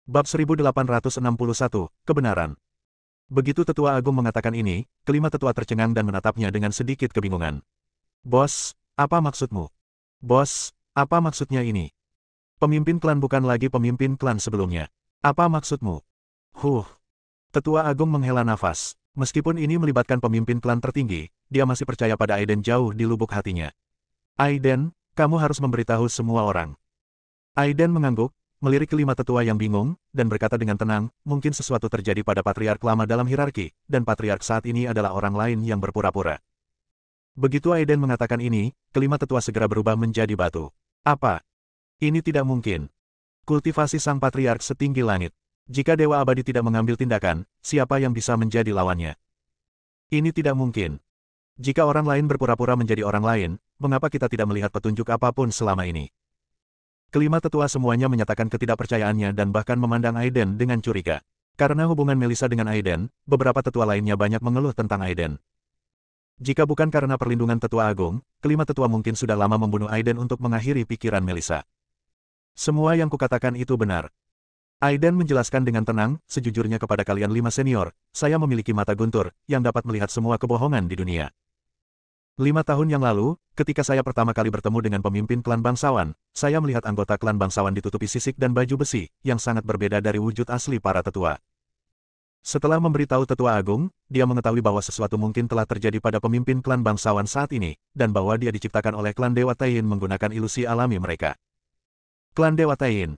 Bab 1861, Kebenaran. Begitu Tetua Agung mengatakan ini, kelima tetua tercengang dan menatapnya dengan sedikit kebingungan. Bos, apa maksudmu? Bos, apa maksudnya ini? Pemimpin klan bukan lagi pemimpin klan sebelumnya. Apa maksudmu? Tetua Agung menghela nafas. Meskipun ini melibatkan pemimpin klan tertinggi, dia masih percaya pada Aiden jauh di lubuk hatinya. Aiden, kamu harus memberitahu semua orang. Aiden mengangguk, melirik kelima tetua yang bingung, dan berkata dengan tenang, mungkin sesuatu terjadi pada patriark lama dalam hierarki, dan patriark saat ini adalah orang lain yang berpura-pura. Begitu Aiden mengatakan ini, kelima tetua segera berubah menjadi batu. Apa? Ini tidak mungkin. Kultivasi sang patriark setinggi langit. Jika Dewa Abadi tidak mengambil tindakan, siapa yang bisa menjadi lawannya? Ini tidak mungkin. Jika orang lain berpura-pura menjadi orang lain, mengapa kita tidak melihat petunjuk apapun selama ini? Kelima tetua semuanya menyatakan ketidakpercayaannya dan bahkan memandang Aiden dengan curiga. Karena hubungan Melissa dengan Aiden, beberapa tetua lainnya banyak mengeluh tentang Aiden. Jika bukan karena perlindungan Tetua Agung, kelima tetua mungkin sudah lama membunuh Aiden untuk mengakhiri pikiran Melissa. Semua yang kukatakan itu benar. Aiden menjelaskan dengan tenang, sejujurnya kepada kalian lima senior, saya memiliki mata guntur, yang dapat melihat semua kebohongan di dunia. 5 tahun yang lalu, ketika saya pertama kali bertemu dengan pemimpin klan bangsawan, saya melihat anggota klan bangsawan ditutupi sisik dan baju besi, yang sangat berbeda dari wujud asli para tetua. Setelah memberitahu Tetua Agung, dia mengetahui bahwa sesuatu mungkin telah terjadi pada pemimpin klan bangsawan saat ini, dan bahwa dia diciptakan oleh klan Dewa Tain menggunakan ilusi alami mereka. Klan Dewa Tain.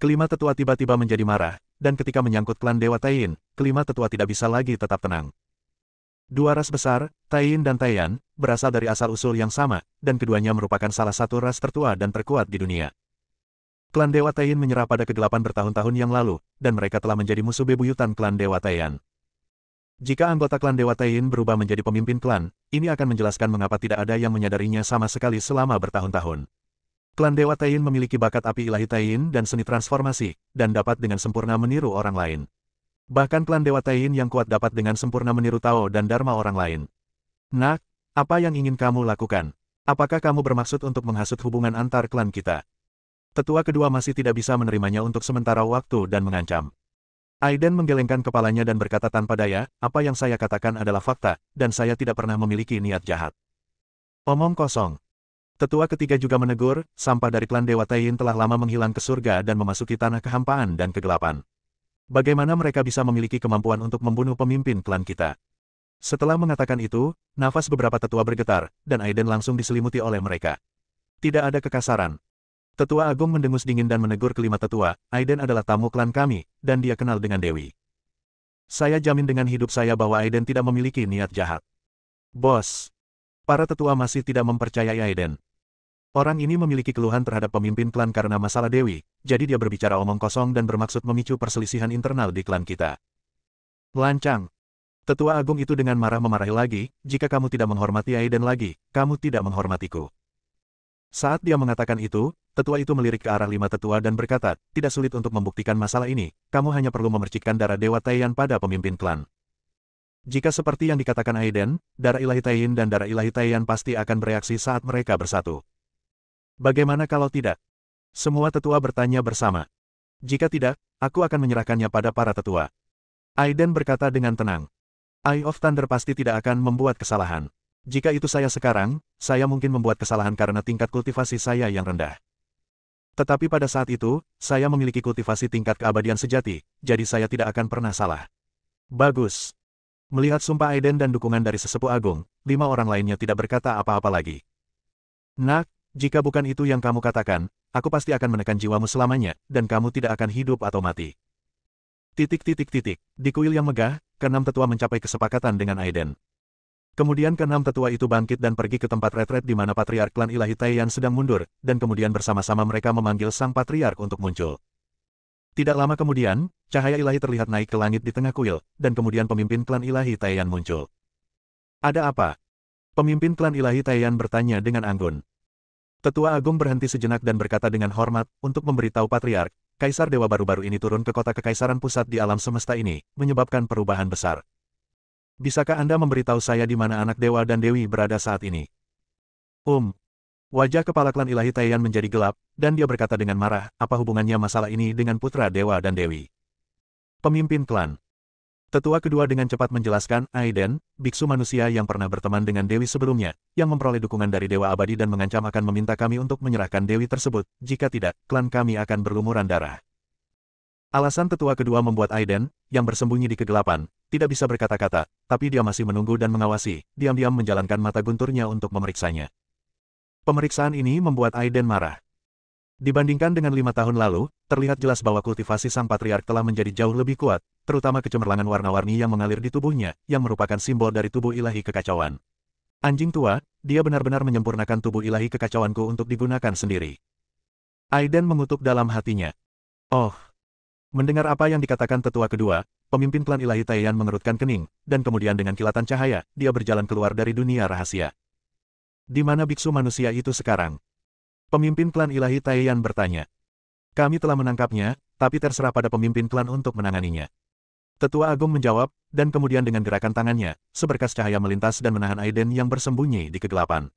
Kelima tetua tiba-tiba menjadi marah, dan ketika menyangkut klan Dewa Tain, kelima tetua tidak bisa lagi tetap tenang. Dua ras besar, Tain dan Taiyan, berasal dari asal-usul yang sama, dan keduanya merupakan salah satu ras tertua dan terkuat di dunia. Klan Dewa Tain menyerah pada kegelapan bertahun-tahun yang lalu, dan mereka telah menjadi musuh bebuyutan klan Dewa Taiyan. Jika anggota klan Dewa Tain berubah menjadi pemimpin klan, ini akan menjelaskan mengapa tidak ada yang menyadarinya sama sekali selama bertahun-tahun. Klan Dewa Tain memiliki bakat api ilahi Tain dan seni transformasi, dan dapat dengan sempurna meniru orang lain. Bahkan klan Dewa Tain yang kuat dapat dengan sempurna meniru Tao dan Dharma orang lain. Nak, apa yang ingin kamu lakukan? Apakah kamu bermaksud untuk menghasut hubungan antar klan kita? Tetua kedua masih tidak bisa menerimanya untuk sementara waktu dan mengancam. Aiden menggelengkan kepalanya dan berkata tanpa daya, apa yang saya katakan adalah fakta, dan saya tidak pernah memiliki niat jahat. Omong kosong. Tetua ketiga juga menegur, sampah dari klan Dewa Tain telah lama menghilang ke surga dan memasuki tanah kehampaan dan kegelapan. Bagaimana mereka bisa memiliki kemampuan untuk membunuh pemimpin klan kita? Setelah mengatakan itu, nafas beberapa tetua bergetar, dan Aiden langsung diselimuti oleh mereka. Tidak ada kekasaran. Tetua Agung mendengus dingin dan menegur kelima tetua, Aiden adalah tamu klan kami, dan dia kenal dengan Dewi. Saya jamin dengan hidup saya bahwa Aiden tidak memiliki niat jahat. Bos. Para tetua masih tidak mempercayai Aiden. Orang ini memiliki keluhan terhadap pemimpin klan karena masalah Dewi, jadi dia berbicara omong kosong dan bermaksud memicu perselisihan internal di klan kita. Lancang. Tetua Agung itu dengan marah memarahi lagi, jika kamu tidak menghormati Aiden lagi, kamu tidak menghormatiku. Saat dia mengatakan itu, tetua itu melirik ke arah lima tetua dan berkata, tidak sulit untuk membuktikan masalah ini, kamu hanya perlu memercikkan darah Dewa Taiyan pada pemimpin klan. Jika seperti yang dikatakan Aiden, darah ilahi Tain dan darah ilahi Taiyan pasti akan bereaksi saat mereka bersatu. Bagaimana kalau tidak? Semua tetua bertanya bersama. Jika tidak, aku akan menyerahkannya pada para tetua. Aiden berkata dengan tenang. Eye of Thunder pasti tidak akan membuat kesalahan. Jika itu saya sekarang, saya mungkin membuat kesalahan karena tingkat kultivasi saya yang rendah. Tetapi pada saat itu, saya memiliki kultivasi tingkat keabadian sejati, jadi saya tidak akan pernah salah. Bagus. Melihat sumpah Aiden dan dukungan dari sesepuh agung, 5 orang lainnya tidak berkata apa-apa lagi. Nak, jika bukan itu yang kamu katakan, aku pasti akan menekan jiwamu selamanya, dan kamu tidak akan hidup atau mati. Di kuil yang megah, keenam tetua mencapai kesepakatan dengan Aiden. Kemudian keenam tetua itu bangkit dan pergi ke tempat retret di mana Patriark Klan Ilahi Taiyan sedang mundur, dan kemudian bersama-sama mereka memanggil sang Patriark untuk muncul. Tidak lama kemudian, cahaya ilahi terlihat naik ke langit di tengah kuil, dan kemudian pemimpin Klan Ilahi Taiyan muncul. Ada apa? Pemimpin Klan Ilahi Taiyan bertanya dengan anggun. Tetua Agung berhenti sejenak dan berkata dengan hormat, untuk memberitahu Patriark, Kaisar Dewa baru-baru ini turun ke kota kekaisaran pusat di alam semesta ini, menyebabkan perubahan besar. Bisakah Anda memberitahu saya di mana anak Dewa dan Dewi berada saat ini? Wajah kepala klan ilahi Taiyan menjadi gelap, dan dia berkata dengan marah, apa hubungannya masalah ini dengan putra dewa dan dewi? Pemimpin klan. Tetua kedua dengan cepat menjelaskan, Aiden, biksu manusia yang pernah berteman dengan dewi sebelumnya, yang memperoleh dukungan dari dewa abadi dan mengancam akan meminta kami untuk menyerahkan dewi tersebut, jika tidak, klan kami akan berlumuran darah. Alasan tetua kedua membuat Aiden, yang bersembunyi di kegelapan, tidak bisa berkata-kata, tapi dia masih menunggu dan mengawasi, diam-diam menjalankan mata gunturnya untuk memeriksanya. Pemeriksaan ini membuat Aiden marah. Dibandingkan dengan 5 tahun lalu, terlihat jelas bahwa kultivasi sang patriark telah menjadi jauh lebih kuat, terutama kecemerlangan warna-warni yang mengalir di tubuhnya, yang merupakan simbol dari tubuh ilahi kekacauan. Anjing tua, dia benar-benar menyempurnakan tubuh ilahi kekacauanku untuk digunakan sendiri. Aiden mengutuk dalam hatinya. Oh. Mendengar apa yang dikatakan tetua kedua, pemimpin klan ilahi Taiyan mengerutkan kening, dan kemudian dengan kilatan cahaya, dia berjalan keluar dari dunia rahasia. Di mana biksu manusia itu sekarang? Pemimpin klan ilahi Taiyan bertanya. Kami telah menangkapnya, tapi terserah pada pemimpin klan untuk menanganinya. Tetua Agung menjawab, dan kemudian dengan gerakan tangannya, seberkas cahaya melintas dan menahan Aiden yang bersembunyi di kegelapan.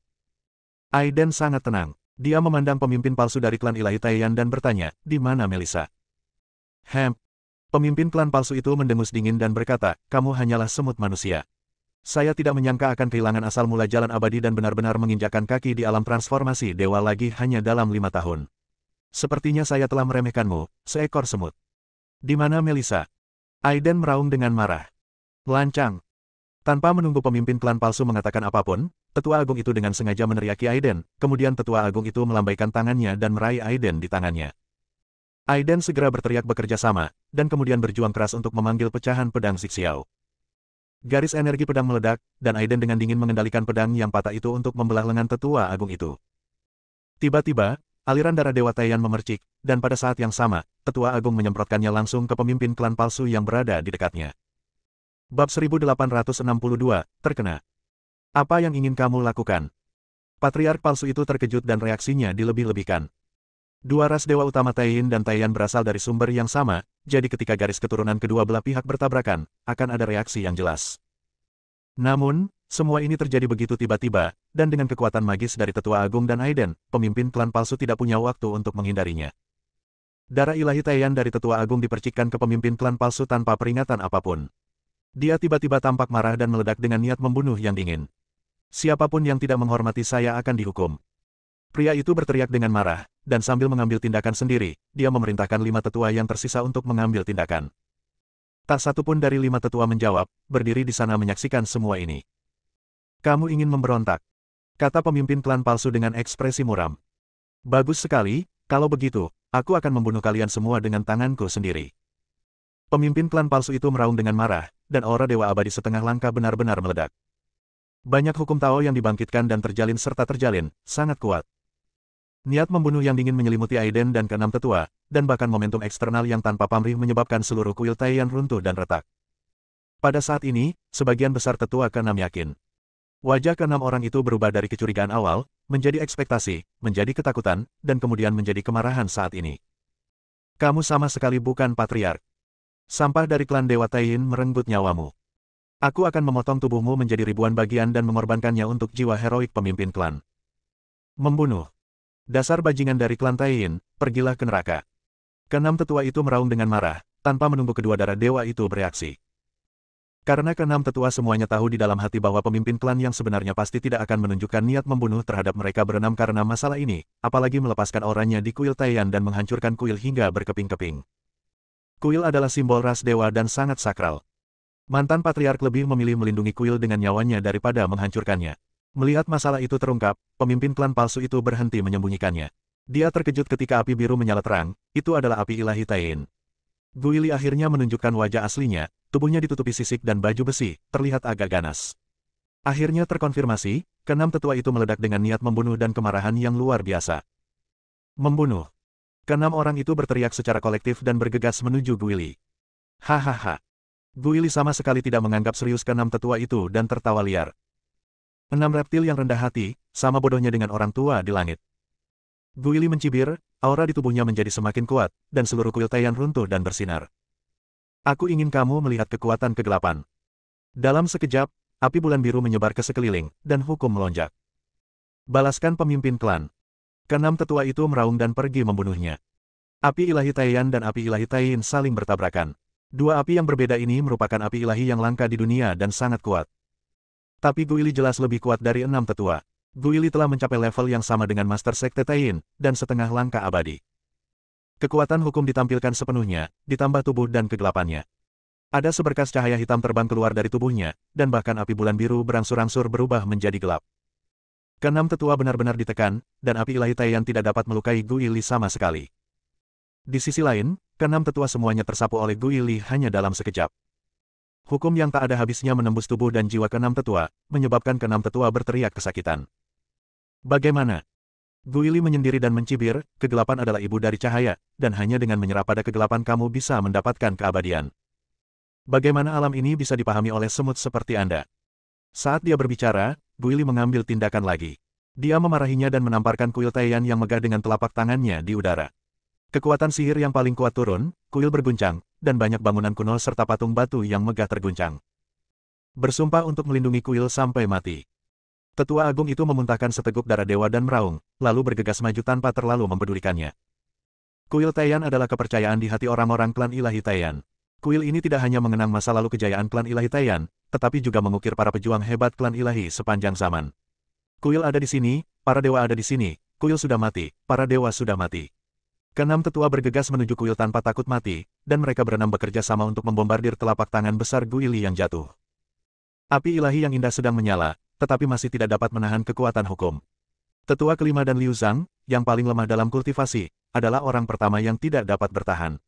Aiden sangat tenang. Dia memandang pemimpin palsu dari klan ilahi Taiyan dan bertanya, di mana Melissa? Pemimpin klan palsu itu mendengus dingin dan berkata, kamu hanyalah semut manusia. Saya tidak menyangka akan kehilangan asal mula jalan abadi dan benar-benar menginjakkan kaki di alam transformasi dewa lagi hanya dalam 5 tahun. Sepertinya saya telah meremehkanmu, seekor semut. Di mana Melissa? Aiden meraung dengan marah. Lancang. Tanpa menunggu pemimpin klan palsu mengatakan apapun, tetua agung itu dengan sengaja meneriaki Aiden, kemudian tetua agung itu melambaikan tangannya dan meraih Aiden di tangannya. Aiden segera berteriak bekerja sama, dan kemudian berjuang keras untuk memanggil pecahan pedang Zixiao. Garis energi pedang meledak, dan Aiden dengan dingin mengendalikan pedang yang patah itu untuk membelah lengan tetua agung itu. Tiba-tiba, aliran darah Dewa Taiyan memercik, dan pada saat yang sama, tetua agung menyemprotkannya langsung ke pemimpin klan palsu yang berada di dekatnya. Bab 1862, terkena. Apa yang ingin kamu lakukan? Patriark palsu itu terkejut dan reaksinya dilebih-lebihkan. Dua ras dewa utama Taiyin dan Taiyan berasal dari sumber yang sama, jadi ketika garis keturunan kedua belah pihak bertabrakan, akan ada reaksi yang jelas. Namun, semua ini terjadi begitu tiba-tiba, dan dengan kekuatan magis dari tetua agung dan Aiden, pemimpin klan palsu tidak punya waktu untuk menghindarinya. Darah ilahi Taiyan dari tetua agung dipercikkan ke pemimpin klan palsu tanpa peringatan apapun. Dia tiba-tiba tampak marah dan meledak dengan niat membunuh yang dingin. Siapapun yang tidak menghormati saya akan dihukum. Pria itu berteriak dengan marah, dan sambil mengambil tindakan sendiri, dia memerintahkan 5 tetua yang tersisa untuk mengambil tindakan. Tak satu pun dari 5 tetua menjawab, berdiri di sana menyaksikan semua ini. Kamu ingin memberontak? Kata pemimpin klan palsu dengan ekspresi muram. Bagus sekali, kalau begitu, aku akan membunuh kalian semua dengan tanganku sendiri. Pemimpin klan palsu itu meraung dengan marah, dan aura dewa abadi setengah langkah benar-benar meledak. Banyak hukum Tao yang dibangkitkan dan terjalin serta terjalin, sangat kuat. Niat membunuh yang dingin menyelimuti Aiden dan keenam tetua, dan bahkan momentum eksternal yang tanpa pamrih menyebabkan seluruh kuil Taiyan runtuh dan retak. Pada saat ini, sebagian besar tetua keenam yakin. Wajah keenam orang itu berubah dari kecurigaan awal, menjadi ekspektasi, menjadi ketakutan, dan kemudian menjadi kemarahan saat ini. Kamu sama sekali bukan patriark. Sampah dari klan Dewa Taiyin merenggut nyawamu. Aku akan memotong tubuhmu menjadi ribuan bagian dan mengorbankannya untuk jiwa heroik pemimpin klan. Membunuh. Dasar bajingan dari klan Taiyin, pergilah ke neraka. Keenam tetua itu meraung dengan marah, tanpa menunggu kedua darah dewa itu bereaksi. Karena keenam tetua semuanya tahu di dalam hati bahwa pemimpin klan yang sebenarnya pasti tidak akan menunjukkan niat membunuh terhadap mereka berenam karena masalah ini, apalagi melepaskan auranya di kuil Taiyan dan menghancurkan kuil hingga berkeping-keping. Kuil adalah simbol ras dewa dan sangat sakral. Mantan patriark lebih memilih melindungi kuil dengan nyawanya daripada menghancurkannya. Melihat masalah itu terungkap, pemimpin klan palsu itu berhenti menyembunyikannya. Dia terkejut ketika api biru menyala terang, itu adalah api ilahi Taiyin. Guili akhirnya menunjukkan wajah aslinya, tubuhnya ditutupi sisik dan baju besi, terlihat agak ganas. Akhirnya terkonfirmasi, keenam tetua itu meledak dengan niat membunuh dan kemarahan yang luar biasa. Membunuh. Keenam orang itu berteriak secara kolektif dan bergegas menuju Guili. Hahaha. Guili sama sekali tidak menganggap serius keenam tetua itu dan tertawa liar. 6 reptil yang rendah hati, sama bodohnya dengan orang tua di langit. Guili mencibir, aura di tubuhnya menjadi semakin kuat, dan seluruh kuil Taiyan runtuh dan bersinar. Aku ingin kamu melihat kekuatan kegelapan. Dalam sekejap, api bulan biru menyebar ke sekeliling, dan hukum melonjak. Balaskan pemimpin klan. Keenam tetua itu meraung dan pergi membunuhnya. Api ilahi Taiyan dan api ilahi Taiyin saling bertabrakan. Dua api yang berbeda ini merupakan api ilahi yang langka di dunia dan sangat kuat. Tapi Guili jelas lebih kuat dari enam tetua. Guili telah mencapai level yang sama dengan Master Sekte Taiyin, dan setengah langkah abadi. Kekuatan hukum ditampilkan sepenuhnya, ditambah tubuh dan kegelapannya. Ada seberkas cahaya hitam terbang keluar dari tubuhnya, dan bahkan api bulan biru berangsur-angsur berubah menjadi gelap. Keenam tetua benar-benar ditekan, dan api ilahi Taiyan tidak dapat melukai Guili sama sekali. Di sisi lain, keenam tetua semuanya tersapu oleh Guili hanya dalam sekejap. Hukum yang tak ada habisnya menembus tubuh dan jiwa keenam tetua, menyebabkan keenam tetua berteriak kesakitan. Bagaimana? Guili menyendiri dan mencibir, kegelapan adalah ibu dari cahaya, dan hanya dengan menyerap pada kegelapan kamu bisa mendapatkan keabadian. Bagaimana alam ini bisa dipahami oleh semut seperti Anda? Saat dia berbicara, Guili mengambil tindakan lagi. Dia memarahinya dan menamparkan kuil Taiyan yang megah dengan telapak tangannya di udara. Kekuatan sihir yang paling kuat turun, kuil berguncang, dan banyak bangunan kuno serta patung batu yang megah terguncang. Bersumpah untuk melindungi kuil sampai mati. Tetua agung itu memuntahkan seteguk darah dewa dan meraung, lalu bergegas maju tanpa terlalu mempedulikannya. Kuil Taiyan adalah kepercayaan di hati orang-orang klan ilahi Taiyan. Kuil ini tidak hanya mengenang masa lalu kejayaan klan ilahi Taiyan, tetapi juga mengukir para pejuang hebat klan ilahi sepanjang zaman. Kuil ada di sini, para dewa ada di sini, kuil sudah mati, para dewa sudah mati. Keenam tetua bergegas menuju kuil tanpa takut mati, dan mereka berenam bekerja sama untuk membombardir telapak tangan besar Guili yang jatuh. Api ilahi yang indah sedang menyala, tetapi masih tidak dapat menahan kekuatan hukum. Tetua kelima dan Liu Zhang, yang paling lemah dalam kultivasi, adalah orang pertama yang tidak dapat bertahan.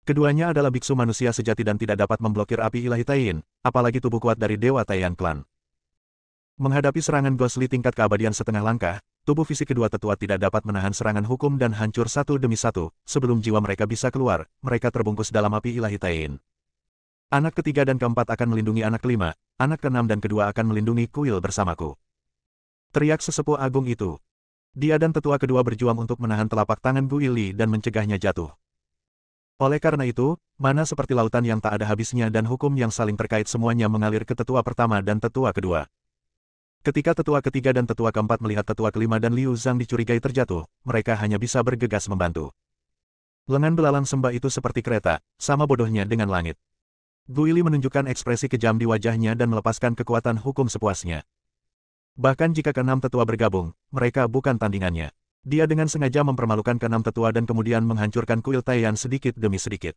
Keduanya adalah biksu manusia sejati dan tidak dapat memblokir api ilahi Taiyin, apalagi tubuh kuat dari Dewa Taiyan Clan. Menghadapi serangan Ghostly tingkat keabadian setengah langkah, tubuh fisik kedua tetua tidak dapat menahan serangan hukum dan hancur satu demi satu. Sebelum jiwa mereka bisa keluar, mereka terbungkus dalam api ilahi Taiyin. Anak ketiga dan keempat akan melindungi anak kelima, anak keenam dan kedua akan melindungi kuil bersamaku. Teriak sesepuh agung itu. Dia dan tetua kedua berjuang untuk menahan telapak tangan Guili dan mencegahnya jatuh. Oleh karena itu, mana seperti lautan yang tak ada habisnya dan hukum yang saling terkait semuanya mengalir ke tetua pertama dan tetua kedua. Ketika tetua ketiga dan tetua keempat melihat tetua kelima dan Liu Zhang dicurigai terjatuh, mereka hanya bisa bergegas membantu. Lengan belalang sembah itu seperti kereta, sama bodohnya dengan langit. Guili menunjukkan ekspresi kejam di wajahnya dan melepaskan kekuatan hukum sepuasnya. Bahkan jika keenam tetua bergabung, mereka bukan tandingannya. Dia dengan sengaja mempermalukan keenam tetua dan kemudian menghancurkan kuil Taiyan sedikit demi sedikit.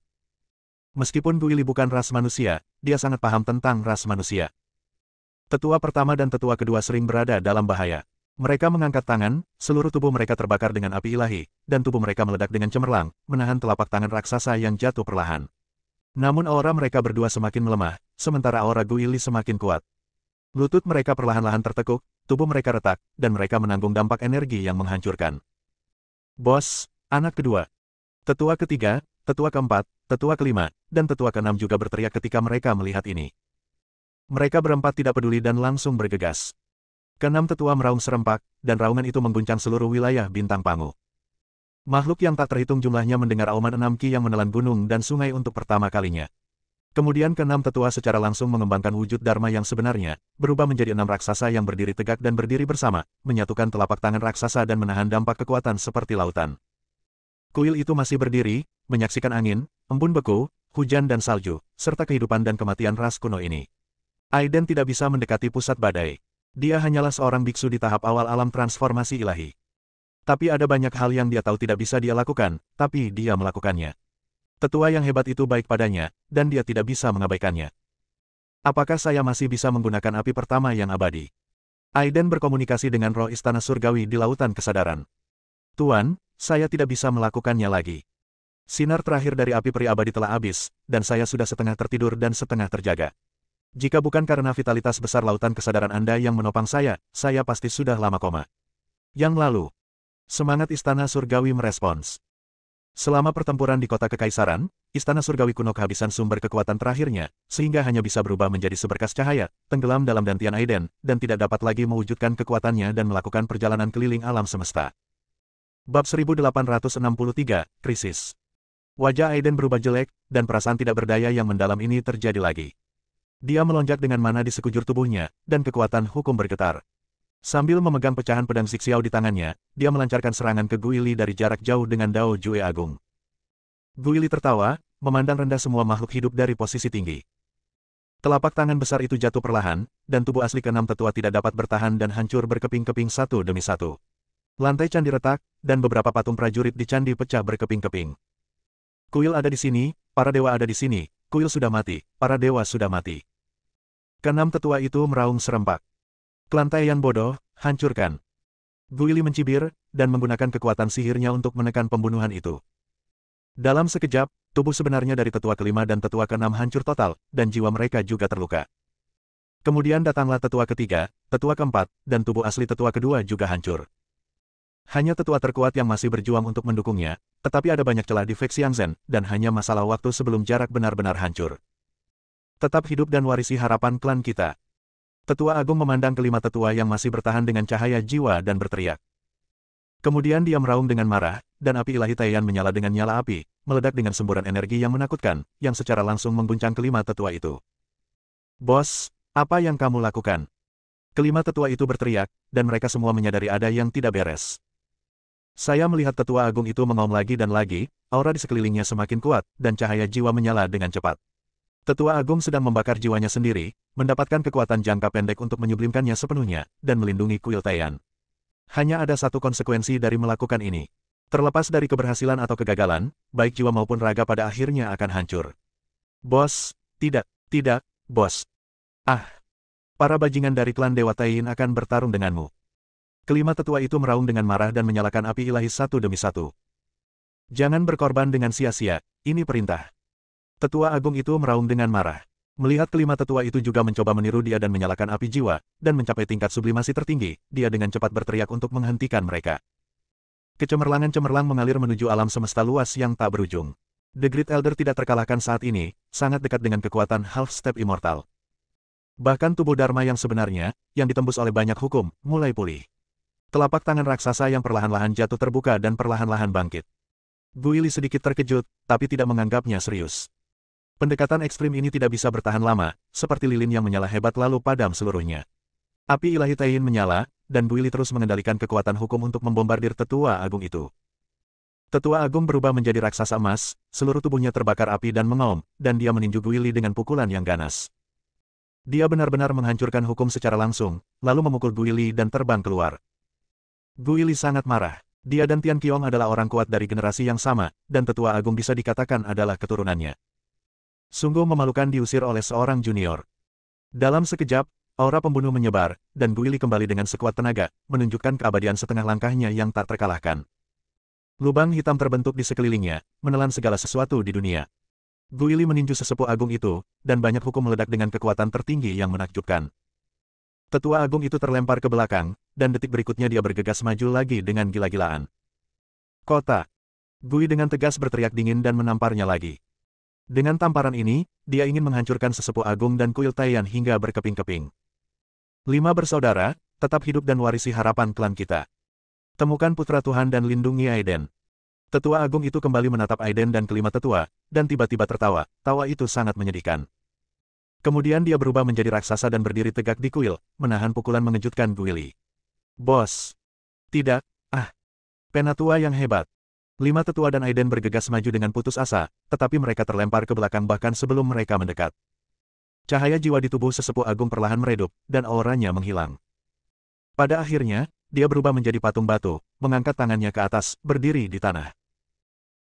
Meskipun Guili bukan ras manusia, dia sangat paham tentang ras manusia. Tetua pertama dan tetua kedua sering berada dalam bahaya. Mereka mengangkat tangan, seluruh tubuh mereka terbakar dengan api ilahi, dan tubuh mereka meledak dengan cemerlang, menahan telapak tangan raksasa yang jatuh perlahan. Namun aura mereka berdua semakin melemah, sementara aura Guili semakin kuat. Lutut mereka perlahan-lahan tertekuk, tubuh mereka retak, dan mereka menanggung dampak energi yang menghancurkan. Bos, anak kedua, tetua ketiga, tetua keempat, tetua kelima, dan tetua keenam juga berteriak ketika mereka melihat ini. Mereka berempat tidak peduli dan langsung bergegas. Keenam tetua meraung serempak, dan raungan itu mengguncang seluruh wilayah Bintang Pangu. Makhluk yang tak terhitung jumlahnya mendengar auman 6 ki yang menelan gunung dan sungai untuk pertama kalinya. Kemudian keenam tetua secara langsung mengembangkan wujud Dharma yang sebenarnya, berubah menjadi 6 raksasa yang berdiri tegak dan berdiri bersama, menyatukan telapak tangan raksasa dan menahan dampak kekuatan seperti lautan. Kuil itu masih berdiri, menyaksikan angin, embun beku, hujan dan salju, serta kehidupan dan kematian ras kuno ini. Aiden tidak bisa mendekati pusat badai. Dia hanyalah seorang biksu di tahap awal alam transformasi ilahi. Tapi ada banyak hal yang dia tahu tidak bisa dia lakukan, tapi dia melakukannya. Tetua yang hebat itu baik padanya, dan dia tidak bisa mengabaikannya. Apakah saya masih bisa menggunakan api pertama yang abadi? Aiden berkomunikasi dengan roh istana surgawi di lautan kesadaran. Tuan, saya tidak bisa melakukannya lagi. Sinar terakhir dari api peri abadi telah habis, dan saya sudah setengah tertidur dan setengah terjaga. Jika bukan karena vitalitas besar lautan kesadaran Anda yang menopang saya pasti sudah lama koma. Yang lalu, semangat istana surgawi merespons. Selama pertempuran di kota kekaisaran, istana surgawi kuno kehabisan sumber kekuatan terakhirnya, sehingga hanya bisa berubah menjadi seberkas cahaya, tenggelam dalam dantian Aiden, dan tidak dapat lagi mewujudkan kekuatannya dan melakukan perjalanan keliling alam semesta. Bab 1863, Krisis. Wajah Aiden berubah jelek, dan perasaan tidak berdaya yang mendalam ini terjadi lagi. Dia melonjak dengan mana di sekujur tubuhnya, dan kekuatan hukum bergetar. Sambil memegang pecahan pedang Zixiao di tangannya, dia melancarkan serangan ke Guili dari jarak jauh dengan Dao Jue Agung. Guili tertawa, memandang rendah semua makhluk hidup dari posisi tinggi. Telapak tangan besar itu jatuh perlahan, dan tubuh asli keenam tetua tidak dapat bertahan dan hancur berkeping-keping satu demi satu. Lantai candi retak, dan beberapa patung prajurit di candi pecah berkeping-keping. Kuil ada di sini, para dewa ada di sini, kuil sudah mati, para dewa sudah mati. Keenam tetua itu meraung serempak. Klan Taeyan bodoh, hancurkan. Guili mencibir, dan menggunakan kekuatan sihirnya untuk menekan pembunuhan itu. Dalam sekejap, tubuh sebenarnya dari tetua kelima dan tetua keenam hancur total, dan jiwa mereka juga terluka. Kemudian datanglah tetua ketiga, tetua keempat, dan tubuh asli tetua kedua juga hancur. Hanya tetua terkuat yang masih berjuang untuk mendukungnya, tetapi ada banyak celah di Fei Xiangzhen, dan hanya masalah waktu sebelum jarak benar-benar hancur. Tetap hidup dan warisi harapan klan kita. Tetua Agung memandang kelima tetua yang masih bertahan dengan cahaya jiwa dan berteriak. Kemudian dia meraung dengan marah, dan api ilahi Taeyan menyala dengan nyala api, meledak dengan semburan energi yang menakutkan, yang secara langsung mengguncang kelima tetua itu. Bos, apa yang kamu lakukan? Kelima tetua itu berteriak, dan mereka semua menyadari ada yang tidak beres. Saya melihat tetua agung itu mengaum lagi dan lagi, aura di sekelilingnya semakin kuat, dan cahaya jiwa menyala dengan cepat. Tetua agung sedang membakar jiwanya sendiri, mendapatkan kekuatan jangka pendek untuk menyublimkannya sepenuhnya, dan melindungi kuil Taeyan. Hanya ada satu konsekuensi dari melakukan ini. Terlepas dari keberhasilan atau kegagalan, baik jiwa maupun raga pada akhirnya akan hancur. Bos, tidak, bos. Ah, para bajingan dari klan Dewa Taeyin akan bertarung denganmu. Kelima tetua itu meraung dengan marah dan menyalakan api ilahi satu demi satu. Jangan berkorban dengan sia-sia, ini perintah. Tetua agung itu meraung dengan marah. Melihat kelima tetua itu juga mencoba meniru dia dan menyalakan api jiwa, dan mencapai tingkat sublimasi tertinggi, dia dengan cepat berteriak untuk menghentikan mereka. Kecemerlangan cemerlang mengalir menuju alam semesta luas yang tak berujung. The Great Elder tidak terkalahkan saat ini, sangat dekat dengan kekuatan half-step immortal. Bahkan tubuh Dharma yang sebenarnya, yang ditembus oleh banyak hukum, mulai pulih. Telapak tangan raksasa yang perlahan-lahan jatuh terbuka dan perlahan-lahan bangkit. Guili sedikit terkejut, tapi tidak menganggapnya serius. Pendekatan ekstrim ini tidak bisa bertahan lama, seperti lilin yang menyala hebat lalu padam seluruhnya. Api ilahi Taeyin menyala, dan Guili terus mengendalikan kekuatan hukum untuk membombardir tetua agung itu. Tetua agung berubah menjadi raksasa emas, seluruh tubuhnya terbakar api dan mengaum, dan dia meninju Guili dengan pukulan yang ganas. Dia benar-benar menghancurkan hukum secara langsung, lalu memukul Guili dan terbang keluar. Guili sangat marah. Dia dan Tian Qiong adalah orang kuat dari generasi yang sama, dan tetua agung bisa dikatakan adalah keturunannya. Sungguh memalukan diusir oleh seorang junior. Dalam sekejap, aura pembunuh menyebar, dan Guili kembali dengan sekuat tenaga, menunjukkan keabadian setengah langkahnya yang tak terkalahkan. Lubang hitam terbentuk di sekelilingnya, menelan segala sesuatu di dunia. Guili meninju sesepuh agung itu, dan banyak hukum meledak dengan kekuatan tertinggi yang menakjubkan. Tetua agung itu terlempar ke belakang, dan detik berikutnya dia bergegas maju lagi dengan gila-gilaan. Kota! Gui dengan tegas berteriak dingin dan menamparnya lagi. Dengan tamparan ini, dia ingin menghancurkan sesepuh agung dan kuil Taeyan hingga berkeping-keping. 5 bersaudara, tetap hidup dan warisi harapan klan kita. Temukan putra Tuhan dan lindungi Aiden. Tetua agung itu kembali menatap Aiden dan kelima tetua, dan tiba-tiba tertawa, tawa itu sangat menyedihkan. Kemudian dia berubah menjadi raksasa dan berdiri tegak di kuil, menahan pukulan mengejutkan Guili. Bos! Tidak, Penatua yang hebat. 5 tetua dan Aiden bergegas maju dengan putus asa, tetapi mereka terlempar ke belakang bahkan sebelum mereka mendekat. Cahaya jiwa di tubuh sesepuh agung perlahan meredup, dan auranya menghilang. Pada akhirnya, dia berubah menjadi patung batu, mengangkat tangannya ke atas, berdiri di tanah.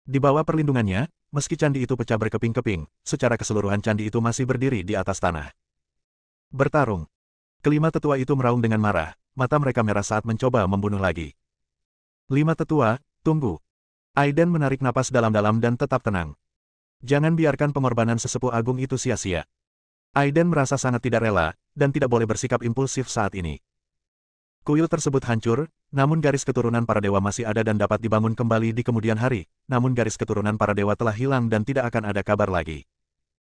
Di bawah perlindungannya, meski candi itu pecah berkeping-keping, secara keseluruhan candi itu masih berdiri di atas tanah. Bertarung. Kelima tetua itu meraung dengan marah, mata mereka merah saat mencoba membunuh lagi. 5 tetua, tunggu. Aiden menarik napas dalam-dalam dan tetap tenang. Jangan biarkan pengorbanan sesepuh agung itu sia-sia. Aiden merasa sangat tidak rela, dan tidak boleh bersikap impulsif saat ini. Kuil tersebut hancur, namun garis keturunan para dewa masih ada dan dapat dibangun kembali di kemudian hari, namun garis keturunan para dewa telah hilang dan tidak akan ada kabar lagi.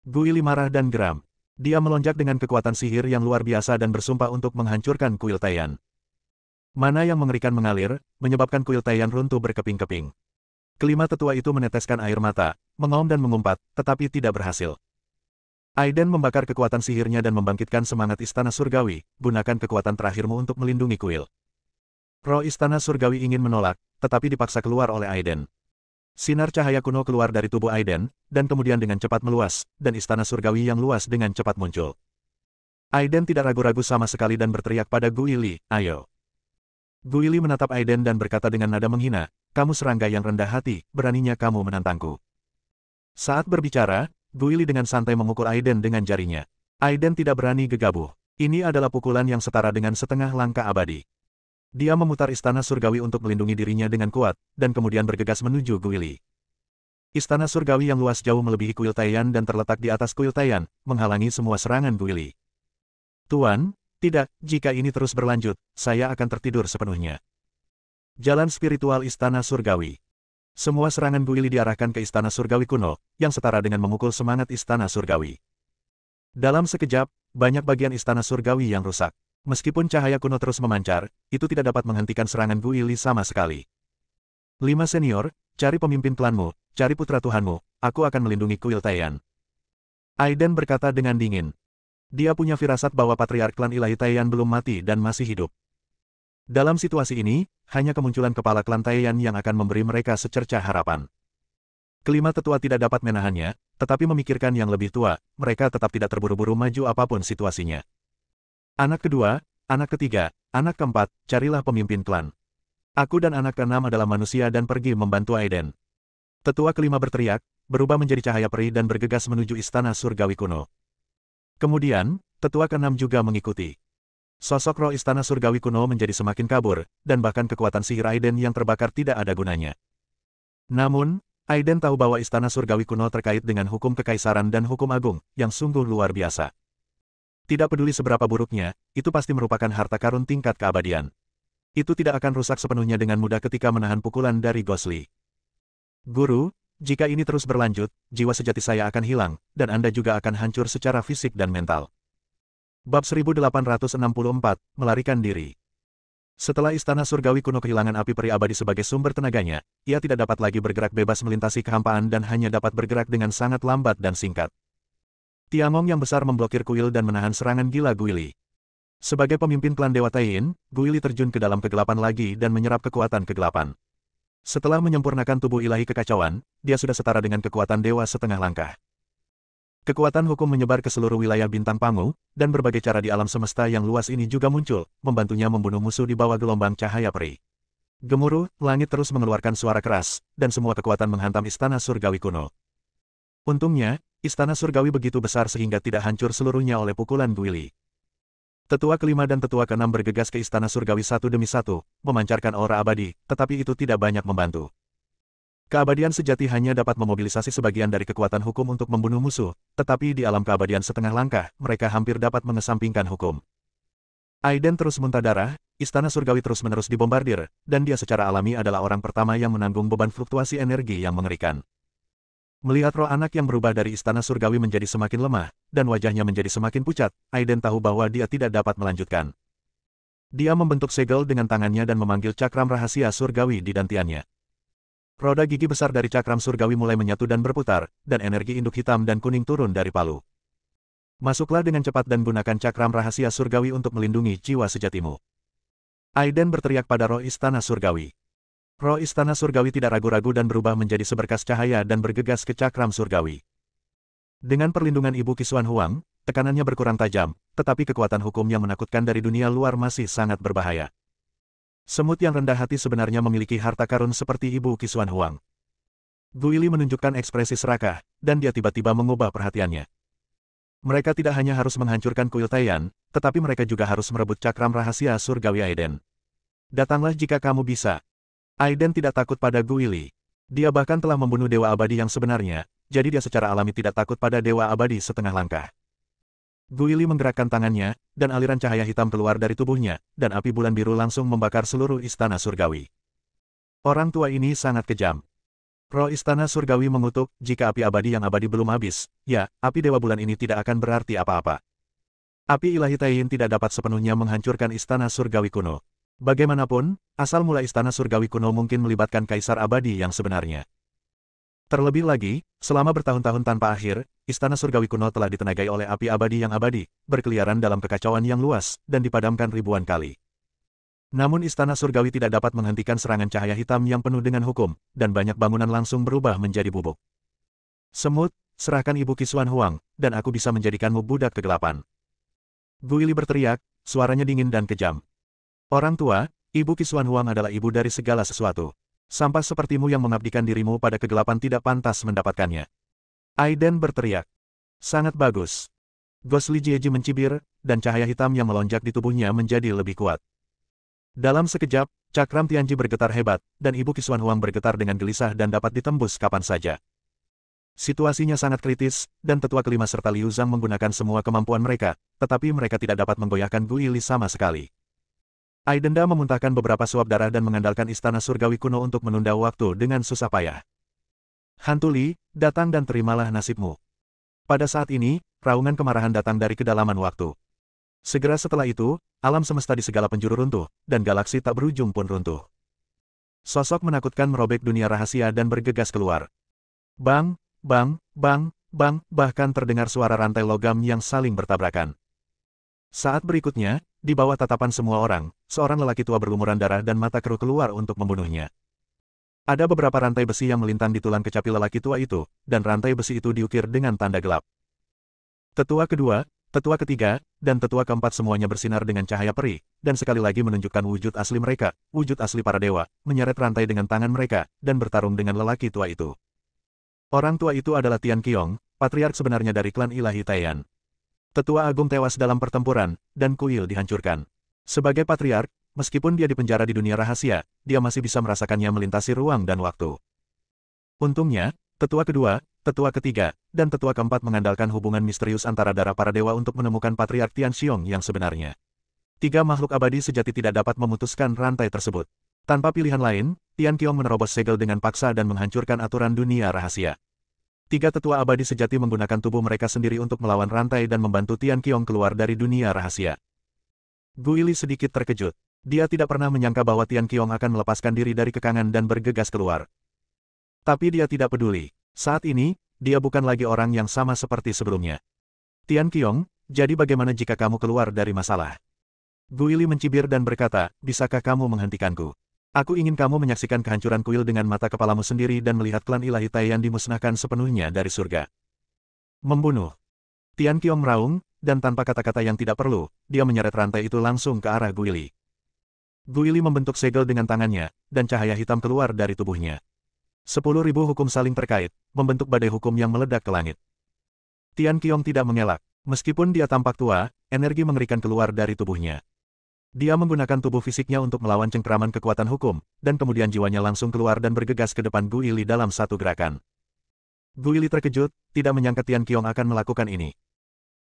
Guili marah dan geram. Dia melonjak dengan kekuatan sihir yang luar biasa dan bersumpah untuk menghancurkan kuil Taeyan. Mana yang mengerikan mengalir, menyebabkan kuil Taeyan runtuh berkeping-keping. Kelima tetua itu meneteskan air mata, mengaum dan mengumpat, tetapi tidak berhasil. Aiden membakar kekuatan sihirnya dan membangkitkan semangat istana surgawi, gunakan kekuatan terakhirmu untuk melindungi kuil. Roh istana surgawi ingin menolak, tetapi dipaksa keluar oleh Aiden. Sinar cahaya kuno keluar dari tubuh Aiden, dan kemudian dengan cepat meluas, dan istana surgawi yang luas dengan cepat muncul. Aiden tidak ragu-ragu sama sekali dan berteriak pada Gu Ili, ayo. Gu Ili menatap Aiden dan berkata dengan nada menghina, kamu serangga yang rendah hati, beraninya kamu menantangku. Saat berbicara, Gu Ili dengan santai memukul Aiden dengan jarinya. Aiden tidak berani gegabah. Ini adalah pukulan yang setara dengan setengah langkah abadi. Dia memutar istana surgawi untuk melindungi dirinya dengan kuat, dan kemudian bergegas menuju Gu Ili. Istana surgawi yang luas jauh melebihi kuil Taiyan dan terletak di atas kuil Taiyan, menghalangi semua serangan Gu Ili. Tuan, tidak, jika ini terus berlanjut, saya akan tertidur sepenuhnya. Jalan spiritual istana surgawi. Semua serangan Gu Ili diarahkan ke istana surgawi kuno, yang setara dengan memukul semangat istana surgawi. Dalam sekejap, banyak bagian istana surgawi yang rusak. Meskipun cahaya kuno terus memancar, itu tidak dapat menghentikan serangan Gu Ili sama sekali. 5 senior, cari pemimpin klanmu, cari putra Tuhanmu, aku akan melindungi kuil Taiyan. Aiden berkata dengan dingin. Dia punya firasat bahwa patriark klan ilahi Taiyan belum mati dan masih hidup. Dalam situasi ini, hanya kemunculan kepala klan Taiyan yang akan memberi mereka secercah harapan. Kelima tetua tidak dapat menahannya, tetapi memikirkan yang lebih tua, mereka tetap tidak terburu-buru maju apapun situasinya. Anak kedua, anak ketiga, anak keempat, carilah pemimpin klan. Aku dan anak keenam adalah manusia dan pergi membantu Aiden. Tetua kelima berteriak, berubah menjadi cahaya peri dan bergegas menuju istana surgawi kuno. Kemudian, tetua keenam juga mengikuti. Sosok roh istana surgawi kuno menjadi semakin kabur, dan bahkan kekuatan sihir Aiden yang terbakar tidak ada gunanya. Namun, Aiden tahu bahwa istana surgawi kuno terkait dengan hukum kekaisaran dan hukum agung, yang sungguh luar biasa. Tidak peduli seberapa buruknya, itu pasti merupakan harta karun tingkat keabadian. Itu tidak akan rusak sepenuhnya dengan mudah ketika menahan pukulan dari Ghostly. Guru, jika ini terus berlanjut, jiwa sejati saya akan hilang, dan Anda juga akan hancur secara fisik dan mental. Bab 1864, melarikan diri. Setelah istana surgawi kuno kehilangan api peri abadi sebagai sumber tenaganya, ia tidak dapat lagi bergerak bebas melintasi kehampaan dan hanya dapat bergerak dengan sangat lambat dan singkat. Tiangong yang besar memblokir kuil dan menahan serangan gila Gu Ili. Sebagai pemimpin klan Dewa Taiyin, Gu Ili terjun ke dalam kegelapan lagi dan menyerap kekuatan kegelapan. Setelah menyempurnakan tubuh ilahi kekacauan, dia sudah setara dengan kekuatan dewa setengah langkah. Kekuatan hukum menyebar ke seluruh wilayah bintang Pangu, dan berbagai cara di alam semesta yang luas ini juga muncul, membantunya membunuh musuh di bawah gelombang cahaya peri. Gemuruh, langit terus mengeluarkan suara keras, dan semua kekuatan menghantam istana surgawi kuno. Untungnya, istana surgawi begitu besar sehingga tidak hancur seluruhnya oleh pukulan Gu Ili. Tetua kelima dan tetua keenam bergegas ke istana surgawi satu demi satu, memancarkan aura abadi, tetapi itu tidak banyak membantu. Keabadian sejati hanya dapat memobilisasi sebagian dari kekuatan hukum untuk membunuh musuh, tetapi di alam keabadian setengah langkah, mereka hampir dapat mengesampingkan hukum. Aiden terus muntah darah, istana surgawi terus-menerus dibombardir, dan dia secara alami adalah orang pertama yang menanggung beban fluktuasi energi yang mengerikan. Melihat roh anak yang berubah dari istana surgawi menjadi semakin lemah, dan wajahnya menjadi semakin pucat, Aiden tahu bahwa dia tidak dapat melanjutkan. Dia membentuk segel dengan tangannya dan memanggil cakram rahasia surgawi di dantiannya. Roda gigi besar dari cakram surgawi mulai menyatu dan berputar, dan energi induk hitam dan kuning turun dari palu. Masuklah dengan cepat dan gunakan cakram rahasia surgawi untuk melindungi jiwa sejatimu. Aiden berteriak pada roh istana surgawi. Roh istana surgawi tidak ragu-ragu dan berubah menjadi seberkas cahaya dan bergegas ke cakram surgawi. Dengan perlindungan Ibu Qisuan Huang, tekanannya berkurang tajam, tetapi kekuatan hukum yang menakutkan dari dunia luar masih sangat berbahaya. Semut yang rendah hati sebenarnya memiliki harta karun seperti Ibu Qisuan Huang. Gu Ili menunjukkan ekspresi serakah, dan dia tiba-tiba mengubah perhatiannya. Mereka tidak hanya harus menghancurkan kuil Taiyan, tetapi mereka juga harus merebut cakram rahasia surgawi Aiden. Datanglah jika kamu bisa. Aiden tidak takut pada Gu Ili. Dia bahkan telah membunuh dewa abadi yang sebenarnya, jadi dia secara alami tidak takut pada dewa abadi setengah langkah. Gu Ili menggerakkan tangannya, dan aliran cahaya hitam keluar dari tubuhnya, dan api bulan biru langsung membakar seluruh istana surgawi. Orang tua ini sangat kejam. Roh istana surgawi mengutuk, jika api abadi yang abadi belum habis, ya, api dewa bulan ini tidak akan berarti apa-apa. Api ilahi Taiyin tidak dapat sepenuhnya menghancurkan istana surgawi kuno. Bagaimanapun, asal mula istana surgawi kuno mungkin melibatkan kaisar abadi yang sebenarnya. Terlebih lagi, selama bertahun-tahun tanpa akhir, istana surgawi kuno telah ditenagai oleh api abadi yang abadi, berkeliaran dalam kekacauan yang luas, dan dipadamkan ribuan kali. Namun istana surgawi tidak dapat menghentikan serangan cahaya hitam yang penuh dengan hukum, dan banyak bangunan langsung berubah menjadi bubuk. Semut, serahkan Ibu Qisuan Huang, dan aku bisa menjadikanmu budak kegelapan. Gu Ili berteriak, suaranya dingin dan kejam. Orang tua, Ibu Qisuan Huang adalah ibu dari segala sesuatu. Sampah sepertimu yang mengabdikan dirimu pada kegelapan tidak pantas mendapatkannya. Aiden berteriak. Sangat bagus. Gosli Jieji mencibir, dan cahaya hitam yang melonjak di tubuhnya menjadi lebih kuat. Dalam sekejap, cakram Tianji bergetar hebat, dan Ibu Qisuan Huang bergetar dengan gelisah dan dapat ditembus kapan saja. Situasinya sangat kritis, dan tetua kelima serta Liu Zhang menggunakan semua kemampuan mereka, tetapi mereka tidak dapat menggoyahkan Gu Ili sama sekali. Aidenda memuntahkan beberapa suap darah dan mengandalkan istana surgawi kuno untuk menunda waktu dengan susah payah. Hantu Li, datang dan terimalah nasibmu. Pada saat ini, raungan kemarahan datang dari kedalaman waktu. Segera setelah itu, alam semesta di segala penjuru runtuh, dan galaksi tak berujung pun runtuh. Sosok menakutkan merobek dunia rahasia dan bergegas keluar. Bang, bang, bang, bang, bahkan terdengar suara rantai logam yang saling bertabrakan. Saat berikutnya, di bawah tatapan semua orang, seorang lelaki tua berlumuran darah dan mata keruh keluar untuk membunuhnya. Ada beberapa rantai besi yang melintang di tulang kecapi lelaki tua itu, dan rantai besi itu diukir dengan tanda gelap. Tetua kedua, tetua ketiga, dan tetua keempat semuanya bersinar dengan cahaya perih, dan sekali lagi menunjukkan wujud asli mereka, wujud asli para dewa, menyeret rantai dengan tangan mereka, dan bertarung dengan lelaki tua itu. Orang tua itu adalah Tian Qiong, patriark sebenarnya dari klan ilahi Taiyan. Tetua agung tewas dalam pertempuran, dan kuil dihancurkan. Sebagai patriark, meskipun dia dipenjara di dunia rahasia, dia masih bisa merasakannya melintasi ruang dan waktu. Untungnya, tetua kedua, tetua ketiga, dan tetua keempat mengandalkan hubungan misterius antara darah para dewa untuk menemukan patriark Tian Xiong yang sebenarnya. Tiga makhluk abadi sejati tidak dapat memutuskan rantai tersebut. Tanpa pilihan lain, Tian Qiong menerobos segel dengan paksa dan menghancurkan aturan dunia rahasia. Tiga tetua abadi sejati menggunakan tubuh mereka sendiri untuk melawan rantai dan membantu Tian Qiong keluar dari dunia rahasia. Gu Ili sedikit terkejut. Dia tidak pernah menyangka bahwa Tian Qiong akan melepaskan diri dari kekangan dan bergegas keluar. Tapi dia tidak peduli. Saat ini, dia bukan lagi orang yang sama seperti sebelumnya. Tian Qiong, jadi bagaimana jika kamu keluar dari masalah? Gu Ili mencibir dan berkata, bisakah kamu menghentikanku? Aku ingin kamu menyaksikan kehancuran kuil dengan mata kepalamu sendiri dan melihat klan ilahi Taiyan dimusnahkan sepenuhnya dari surga. Membunuh. Tian Qiong meraung, dan tanpa kata-kata yang tidak perlu, dia menyeret rantai itu langsung ke arah Gu Ili. Gu Ili membentuk segel dengan tangannya, dan cahaya hitam keluar dari tubuhnya. 10.000 hukum saling terkait, membentuk badai hukum yang meledak ke langit. Tian Qiong tidak mengelak. Meskipun dia tampak tua, energi mengerikan keluar dari tubuhnya. Dia menggunakan tubuh fisiknya untuk melawan cengkeraman kekuatan hukum, dan kemudian jiwanya langsung keluar dan bergegas ke depan Gu Ili dalam satu gerakan. Gu Ili terkejut, tidak menyangka Tian Qiong akan melakukan ini.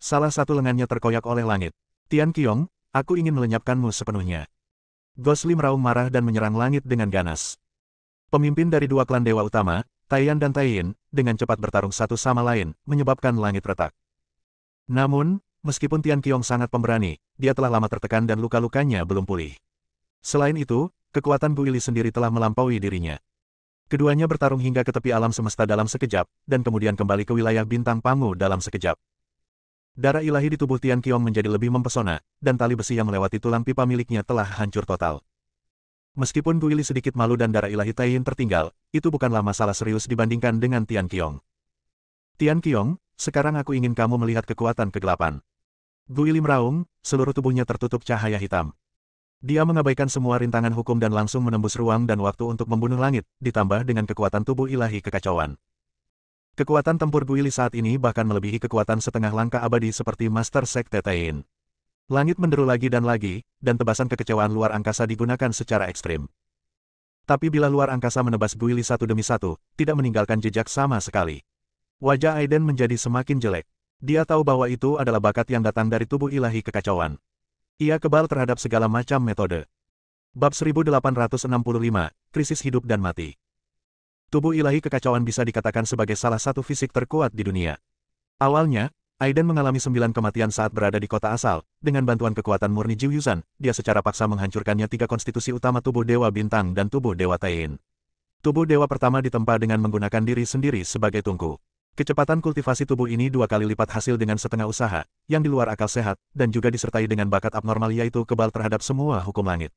Salah satu lengannya terkoyak oleh langit. Tian Qiong, aku ingin melenyapkanmu sepenuhnya. Gosli meraung marah dan menyerang langit dengan ganas. Pemimpin dari dua klan dewa utama, Taiyan dan Taiyin, dengan cepat bertarung satu sama lain, menyebabkan langit retak. Namun, meskipun Tian Qiong sangat pemberani, dia telah lama tertekan dan luka-lukanya belum pulih. Selain itu, kekuatan Gu Ili sendiri telah melampaui dirinya. Keduanya bertarung hingga ke tepi alam semesta dalam sekejap, dan kemudian kembali ke wilayah bintang Pangu dalam sekejap. Darah ilahi di tubuh Tian Qiong menjadi lebih mempesona, dan tali besi yang melewati tulang pipa miliknya telah hancur total. Meskipun Gu Ili sedikit malu dan darah ilahi Taiyin tertinggal, itu bukanlah masalah serius dibandingkan dengan Tian Qiong. Tian Qiong, sekarang aku ingin kamu melihat kekuatan kegelapan. Gu Ili meraung, seluruh tubuhnya tertutup cahaya hitam. Dia mengabaikan semua rintangan hukum dan langsung menembus ruang dan waktu untuk membunuh langit, ditambah dengan kekuatan tubuh ilahi kekacauan. Kekuatan tempur Gu Ili saat ini bahkan melebihi kekuatan setengah langkah abadi seperti Master Sekte Taiyin. Langit menderu lagi, dan tebasan kekecewaan luar angkasa digunakan secara ekstrim. Tapi bila luar angkasa menebas Gu Ili satu demi satu, tidak meninggalkan jejak sama sekali. Wajah Aiden menjadi semakin jelek. Dia tahu bahwa itu adalah bakat yang datang dari tubuh ilahi kekacauan. Ia kebal terhadap segala macam metode. Bab 1865, Krisis Hidup dan Mati. Tubuh ilahi kekacauan bisa dikatakan sebagai salah satu fisik terkuat di dunia. Awalnya, Aiden mengalami 9 kematian saat berada di kota asal. Dengan bantuan kekuatan murni Jiu Yuzhan, dia secara paksa menghancurkannya 3 konstitusi utama tubuh Dewa Bintang dan tubuh Dewa Taiyin. Tubuh Dewa pertama ditempa dengan menggunakan diri sendiri sebagai tungku. Kecepatan kultivasi tubuh ini 2 kali lipat hasil dengan setengah usaha, yang di luar akal sehat, dan juga disertai dengan bakat abnormal yaitu kebal terhadap semua hukum langit.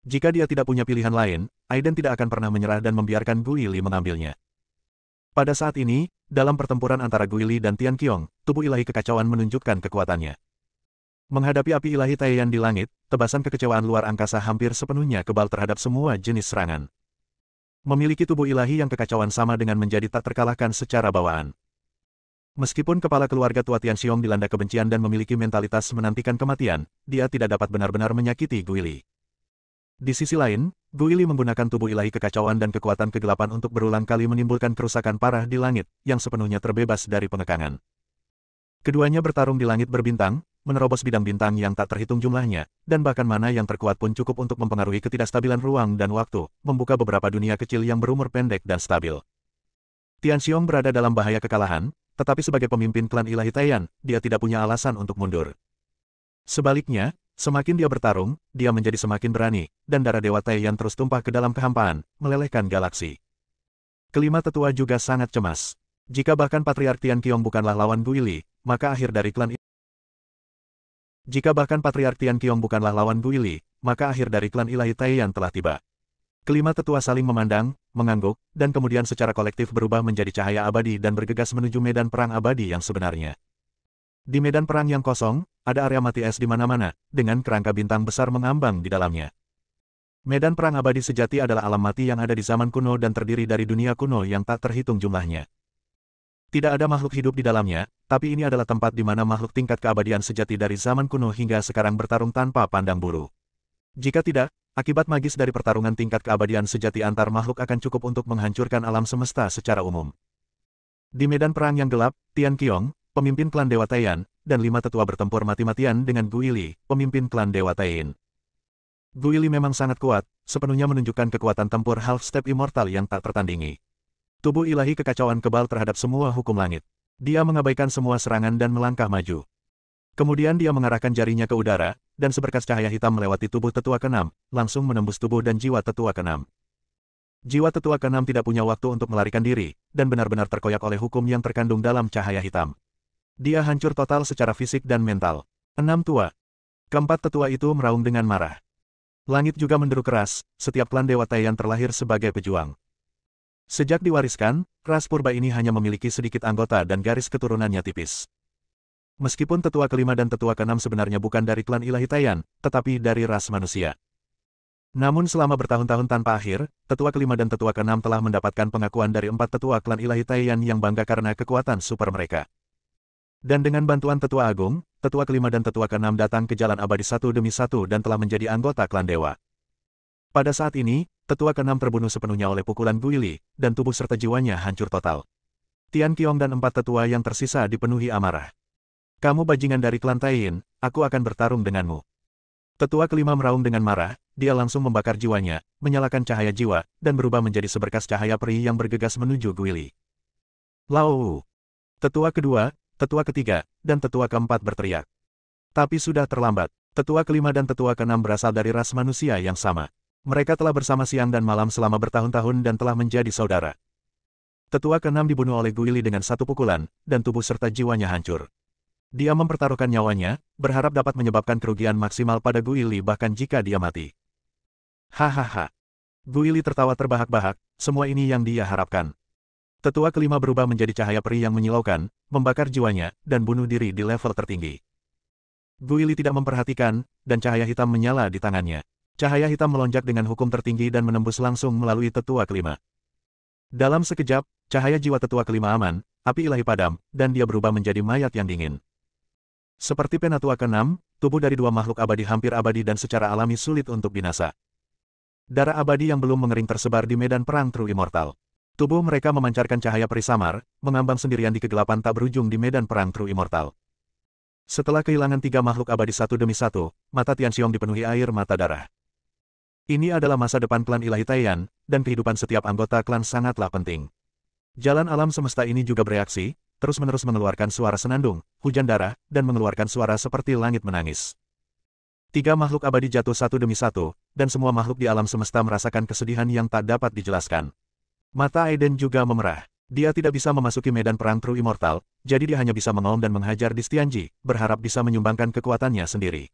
Jika dia tidak punya pilihan lain, Aiden tidak akan pernah menyerah dan membiarkan Gui Li mengambilnya. Pada saat ini, dalam pertempuran antara Gui Li dan Tian Qiong, tubuh ilahi kekacauan menunjukkan kekuatannya. Menghadapi api ilahi Taiyan di langit, tebasan kekecewaan luar angkasa hampir sepenuhnya kebal terhadap semua jenis serangan. Memiliki tubuh ilahi yang kekacauan sama dengan menjadi tak terkalahkan secara bawaan. Meskipun kepala keluarga tua Tianxiong dilanda kebencian dan memiliki mentalitas menantikan kematian, dia tidak dapat benar-benar menyakiti Gui Li. Di sisi lain, Gui Li menggunakan tubuh ilahi kekacauan dan kekuatan kegelapan untuk berulang kali menimbulkan kerusakan parah di langit, yang sepenuhnya terbebas dari pengekangan. Keduanya bertarung di langit berbintang, menerobos bidang bintang yang tak terhitung jumlahnya, dan bahkan mana yang terkuat pun cukup untuk mempengaruhi ketidakstabilan ruang dan waktu, membuka beberapa dunia kecil yang berumur pendek dan stabil. Tianxiong berada dalam bahaya kekalahan, tetapi sebagai pemimpin klan ilahi Taiyan, dia tidak punya alasan untuk mundur. Sebaliknya, semakin dia bertarung, dia menjadi semakin berani, dan darah Dewa Taiyan terus tumpah ke dalam kehampaan, melelehkan galaksi. Kelima tetua juga sangat cemas. Jika bahkan Patriark Tianqiong bukanlah lawan Gui Li, maka akhir dari klan ilahi Taiyan telah tiba. Kelima tetua saling memandang, mengangguk, dan kemudian secara kolektif berubah menjadi cahaya abadi dan bergegas menuju medan perang abadi yang sebenarnya. Di medan perang yang kosong, ada area mati es di mana-mana, dengan kerangka bintang besar mengambang di dalamnya. Medan perang abadi sejati adalah alam mati yang ada di zaman kuno dan terdiri dari dunia kuno yang tak terhitung jumlahnya. Tidak ada makhluk hidup di dalamnya, tapi ini adalah tempat di mana makhluk tingkat keabadian sejati dari zaman kuno hingga sekarang bertarung tanpa pandang bulu. Jika tidak, akibat magis dari pertarungan tingkat keabadian sejati antar makhluk akan cukup untuk menghancurkan alam semesta secara umum. Di medan perang yang gelap, Tian Qiong, pemimpin klan Dewa Taiyan, dan 5 tetua bertempur mati-matian dengan Gui Li, pemimpin klan Dewa Taiyin. Gui Li memang sangat kuat, sepenuhnya menunjukkan kekuatan tempur half-step immortal yang tak tertandingi. Tubuh ilahi kekacauan kebal terhadap semua hukum langit. Dia mengabaikan semua serangan dan melangkah maju. Kemudian dia mengarahkan jarinya ke udara, dan seberkas cahaya hitam melewati tubuh tetua ke-6, langsung menembus tubuh dan jiwa tetua ke-6. Jiwa tetua ke-6 tidak punya waktu untuk melarikan diri, dan benar-benar terkoyak oleh hukum yang terkandung dalam cahaya hitam. Dia hancur total secara fisik dan mental. 6 tua. Keempat tetua itu meraung dengan marah. Langit juga menderu keras, setiap klan Dewa Taiyan terlahir sebagai pejuang. Sejak diwariskan, ras purba ini hanya memiliki sedikit anggota dan garis keturunannya tipis. Meskipun tetua kelima dan tetua keenam sebenarnya bukan dari klan ilahi Taiyan, tetapi dari ras manusia. Namun selama bertahun-tahun tanpa akhir, tetua kelima dan tetua keenam telah mendapatkan pengakuan dari 4 tetua klan ilahi Taiyan yang bangga karena kekuatan super mereka. Dan dengan bantuan tetua agung, tetua kelima dan tetua keenam datang ke jalan abadi satu demi satu dan telah menjadi anggota klan dewa. Pada saat ini, tetua ke-6 terbunuh sepenuhnya oleh pukulan Gui Li, dan tubuh serta jiwanya hancur total. Tian Qiong dan 4 tetua yang tersisa dipenuhi amarah. Kamu bajingan dari klan Taiyin, aku akan bertarung denganmu. Tetua kelima meraung dengan marah, dia langsung membakar jiwanya, menyalakan cahaya jiwa, dan berubah menjadi seberkas cahaya peri yang bergegas menuju Gui Li. Lao! Tetua kedua, tetua ketiga, dan tetua keempat berteriak. Tapi sudah terlambat. Tetua kelima dan tetua keenam berasal dari ras manusia yang sama. Mereka telah bersama siang dan malam selama bertahun-tahun dan telah menjadi saudara. Tetua keenam dibunuh oleh Gui Li dengan satu pukulan, dan tubuh serta jiwanya hancur. Dia mempertaruhkan nyawanya, berharap dapat menyebabkan kerugian maksimal pada Gui Li bahkan jika dia mati. Hahaha. Gui Li tertawa terbahak-bahak, semua ini yang dia harapkan. Tetua kelima berubah menjadi cahaya peri yang menyilaukan, membakar jiwanya, dan bunuh diri di level tertinggi. Gui Li tidak memperhatikan, dan cahaya hitam menyala di tangannya. Cahaya hitam melonjak dengan hukum tertinggi dan menembus langsung melalui tetua kelima. Dalam sekejap, cahaya jiwa tetua kelima aman, api ilahi padam, dan dia berubah menjadi mayat yang dingin. Seperti penatua ke-6, tubuh dari 2 makhluk abadi hampir abadi dan secara alami sulit untuk binasa. Darah abadi yang belum mengering tersebar di medan perang True Immortal. Tubuh mereka memancarkan cahaya peri samar, mengambang sendirian di kegelapan tak berujung di medan perang True Immortal. Setelah kehilangan 3 makhluk abadi satu demi satu, mata Tianxiong dipenuhi air mata darah. Ini adalah masa depan klan ilahi Taiyan, dan kehidupan setiap anggota klan sangatlah penting. Jalan alam semesta ini juga bereaksi, terus-menerus mengeluarkan suara senandung, hujan darah, dan mengeluarkan suara seperti langit menangis. 3 makhluk abadi jatuh satu demi satu, dan semua makhluk di alam semesta merasakan kesedihan yang tak dapat dijelaskan. Mata Aiden juga memerah. Dia tidak bisa memasuki medan perang True Immortal, jadi dia hanya bisa mengaum dan menghajar di Tianji, berharap bisa menyumbangkan kekuatannya sendiri.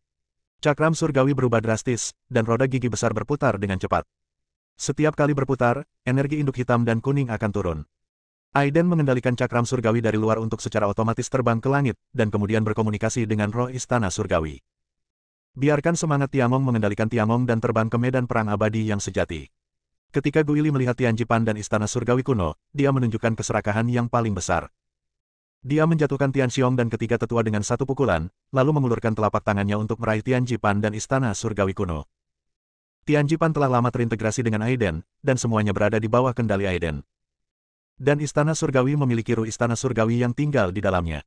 Cakram surgawi berubah drastis, dan roda gigi besar berputar dengan cepat. Setiap kali berputar, energi induk hitam dan kuning akan turun. Aiden mengendalikan cakram surgawi dari luar untuk secara otomatis terbang ke langit, dan kemudian berkomunikasi dengan roh istana surgawi. Biarkan semangat Tiangong mengendalikan Tiangong dan terbang ke medan perang abadi yang sejati. Ketika Guili melihat Tianjipan dan istana surgawi kuno, dia menunjukkan keserakahan yang paling besar. Dia menjatuhkan Tianxiong dan ketiga tetua dengan satu pukulan, lalu mengulurkan telapak tangannya untuk meraih Tianjipan dan istana surgawi kuno. Tianjipan telah lama terintegrasi dengan Aiden, dan semuanya berada di bawah kendali Aiden. Dan istana surgawi memiliki ruh istana surgawi yang tinggal di dalamnya.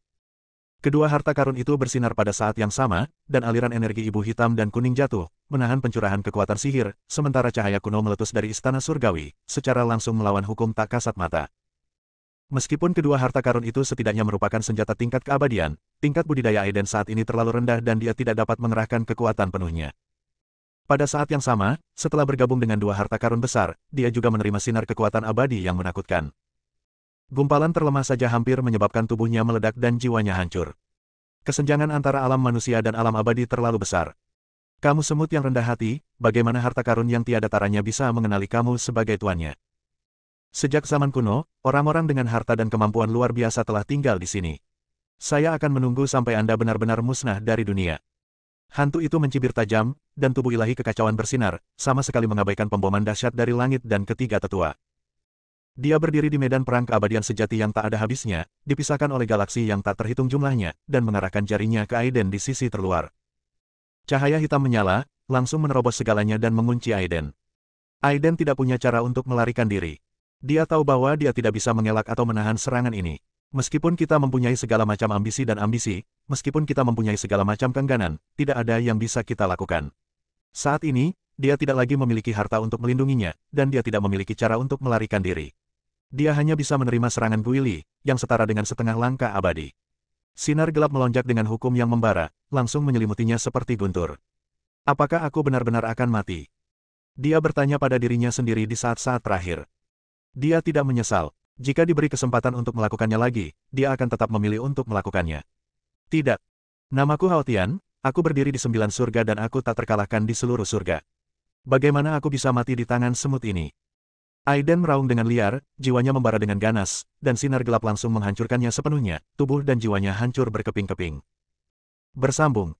Kedua harta karun itu bersinar pada saat yang sama, dan aliran energi ibu hitam dan kuning jatuh, menahan pencurahan kekuatan sihir, sementara cahaya kuno meletus dari istana surgawi, secara langsung melawan hukum tak kasat mata. Meskipun kedua harta karun itu setidaknya merupakan senjata tingkat keabadian, tingkat budidaya Aiden saat ini terlalu rendah dan dia tidak dapat mengerahkan kekuatan penuhnya. Pada saat yang sama, setelah bergabung dengan dua harta karun besar, dia juga menerima sinar kekuatan abadi yang menakutkan. Gumpalan terlemah saja hampir menyebabkan tubuhnya meledak dan jiwanya hancur. Kesenjangan antara alam manusia dan alam abadi terlalu besar. Kamu semut yang rendah hati, bagaimana harta karun yang tiada taranya bisa mengenali kamu sebagai tuannya? Sejak zaman kuno, orang-orang dengan harta dan kemampuan luar biasa telah tinggal di sini. Saya akan menunggu sampai Anda benar-benar musnah dari dunia. Hantu itu mencibir tajam, dan tubuh ilahi kekacauan bersinar, sama sekali mengabaikan pemboman dahsyat dari langit dan ketiga tetua. Dia berdiri di medan perang keabadian sejati yang tak ada habisnya, dipisahkan oleh galaksi yang tak terhitung jumlahnya, dan mengarahkan jarinya ke Aiden di sisi terluar. Cahaya hitam menyala, langsung menerobos segalanya dan mengunci Aiden. Aiden tidak punya cara untuk melarikan diri. Dia tahu bahwa dia tidak bisa mengelak atau menahan serangan ini. Meskipun kita mempunyai segala macam ambisi dan ambisi, meskipun kita mempunyai segala macam keengganan, tidak ada yang bisa kita lakukan. Saat ini, dia tidak lagi memiliki harta untuk melindunginya, dan dia tidak memiliki cara untuk melarikan diri. Dia hanya bisa menerima serangan Guili, yang setara dengan setengah langkah abadi. Sinar gelap melonjak dengan hukum yang membara, langsung menyelimutinya seperti guntur. Apakah aku benar-benar akan mati? Dia bertanya pada dirinya sendiri di saat-saat terakhir. Dia tidak menyesal. Jika diberi kesempatan untuk melakukannya lagi, dia akan tetap memilih untuk melakukannya. Tidak. Namaku Hao Tian, aku berdiri di 9 surga dan aku tak terkalahkan di seluruh surga. Bagaimana aku bisa mati di tangan semut ini? Aiden meraung dengan liar, jiwanya membara dengan ganas, dan sinar gelap langsung menghancurkannya sepenuhnya, tubuh dan jiwanya hancur berkeping-keping. Bersambung.